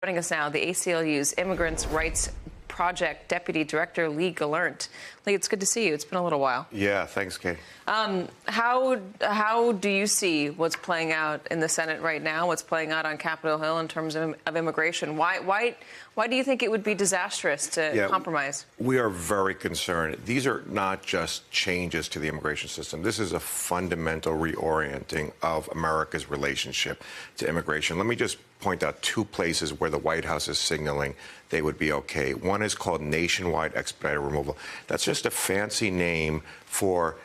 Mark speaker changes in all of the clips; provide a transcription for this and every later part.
Speaker 1: Joining us now, the ACLU's Immigrants' Rights Project Deputy Director, Lee Gelernt. Lee, it's good to see you. It's been a little while.
Speaker 2: Yeah, thanks, Kate.
Speaker 1: How do you see what's playing out in the Senate right now, what's playing out on Capitol Hill in terms of immigration? Why do you think it would be disastrous to compromise?
Speaker 2: We are very concerned. These are not just changes to the immigration system. This is a fundamental reorienting of America's relationship to immigration. Let me just point out two places where the White House is signaling they would be okay. One is called nationwide expedited removal. That's just a fancy name for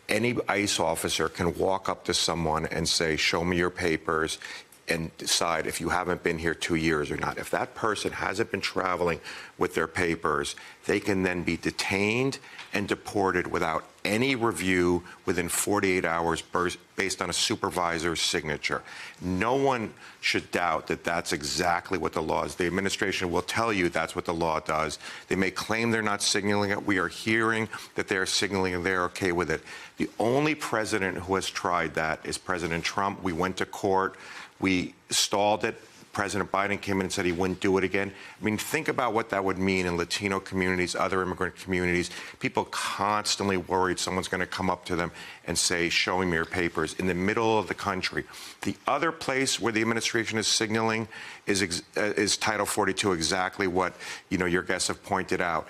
Speaker 2: any ICE officer can walk up to someone and say, show me your papers, and decide if you haven't been here 2 years or not. If that person hasn't been traveling with their papers, they can then be detained and deported without any review within 48 hours based on a supervisor's signature. No one should doubt that that's exactly what the law is. The administration will tell you that's what the law does. They may claim they're not signaling it. We are hearing that they're signaling and they're okay with it. The only president who has tried that is President Trump. We went to court. We stalled it. President Biden came in and said he wouldn't do it again. I mean, think about what that would mean in Latino communities, other immigrant communities. People constantly worried someone's going to come up to them and say, show me your papers in the middle of the country. The other place where the administration is signaling is Title 42, exactly what, your guests have pointed out.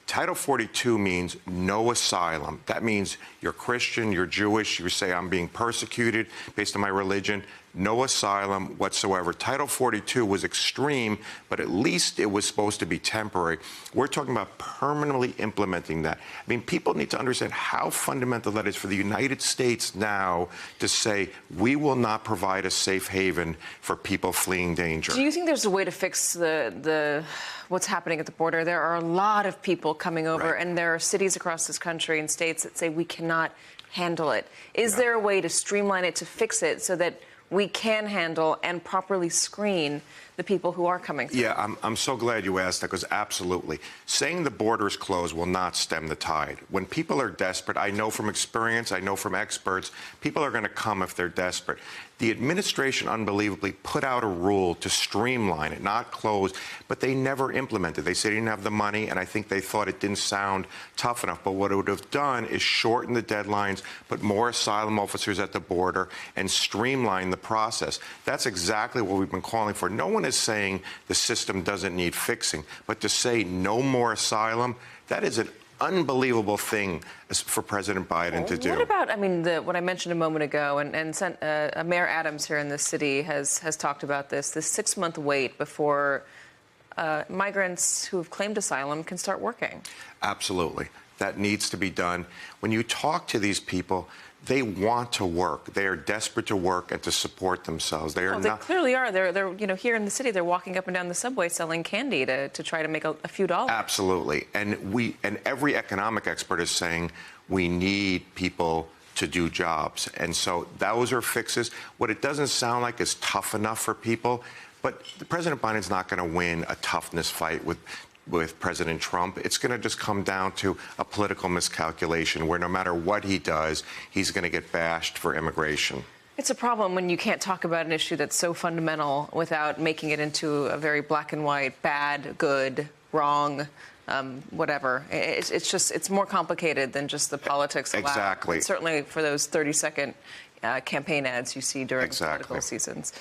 Speaker 2: Title 42 means no asylum. That means you're Christian, you're Jewish, you say I'm being persecuted based on my religion, no asylum whatsoever. Title 42 was extreme, but at least it was supposed to be temporary. We're talking about permanently implementing that. I mean, people need to understand how fundamental that is for the United States now to say we will not provide a safe haven for people fleeing danger.
Speaker 1: Do you think there's a way to fix what's happening at the border? There are a lot of people coming over, and there are cities across this country and states that say we cannot handle it. Is there a way to streamline it, to fix it, so that we can handle and properly screen the people who are coming through?
Speaker 2: Yeah, I'm so glad you asked that, because absolutely. Saying the borders closed will not stem the tide. When people are desperate, I know from experience, I know from experts, people are going to come if they're desperate. The administration unbelievably put out a rule to streamline it, not close, but they never implemented. They said they didn't have the money, and I think they thought it didn't sound tough enough. But what it would have done is shorten the deadlines, put more asylum officers at the border, and streamline the process. That's exactly what we've been calling for. No one is saying the system doesn't need fixing, but to say no more asylum, that is an unbelievable thing for President Biden to do.
Speaker 1: What about, what I mentioned a moment ago, and Mayor Adams here in this city has talked about this 6-month wait before migrants who have claimed asylum can start working.
Speaker 2: Absolutely. That needs to be done. When you talk to these people, they want to work. They are desperate to work and to support themselves. They are
Speaker 1: they clearly are. They're here in the city. They're walking up and down the subway selling candy to try to make a few dollars.
Speaker 2: Absolutely. And every economic expert is saying we need people to do jobs. And so those are fixes. What it doesn't sound like is tough enough for people. But President Biden's not going to win a toughness fight with President Trump. It's going to just come down to a political miscalculation where no matter what he does, he's going to get bashed for immigration.
Speaker 1: It's a problem when you can't talk about an issue that's so fundamental without making it into a very black and white, bad, good, wrong, whatever. It's more complicated than just the politics allowed.
Speaker 2: Exactly.
Speaker 1: And certainly for those 30-second campaign ads you see during political seasons.